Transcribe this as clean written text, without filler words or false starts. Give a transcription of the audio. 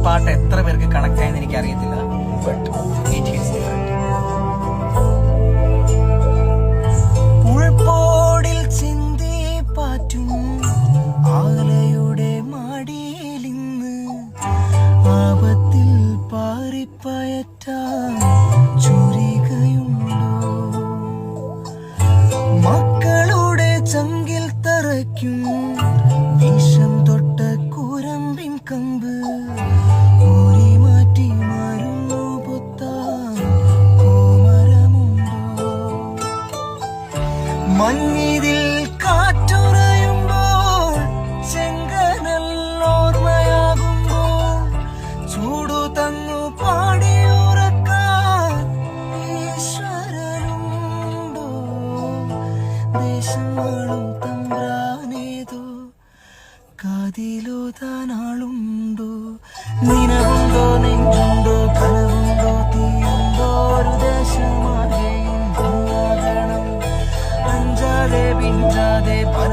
പാട്ട് എത്ര പേർക്ക് കണക്ട് ആയെന്ന് എനിക്ക് അറിയത്തില്ല. But it is different. ഉൾപോടിൽ ചിന്തി പാറ്റും ആലയുടെ മാടിയിലിന്ന് ആപത്തിൽ പാറിപ്പയറ്റാൻ ചുരികയുണ്ടോ? മക്കളുടെ ചങ്കിൽ തറയ്ക്കും വിഷം തൊട്ട കുരമ്പിൻ കമ്പ് ഊരി മാറ്റി മരുന്നു പൊത്താൻ കോമരമുണ്ടോ? മഞ്ഞിതിൽ കാറ്റുറയുമ്പോൾ ചെങ്കനൽ ഓർമ്മയാകുമ്പോൾ ചൂടു തന്നു പാടിയുറക്കാൻ ഈശ്വരനുണ്ടോ? ദേശം വാഴും തമ്പ്രാനേതോ കാതിലോതാനാളുണ്ടോ? നിനവുണ്ടോ, നെഞ്ചുണ്ടോ, കനവുണ്ടോ, തീയുണ്ടോ? ഒരു ദേശമാകെയും അഞ്ചാതെ പിഞ്ചാതെ പല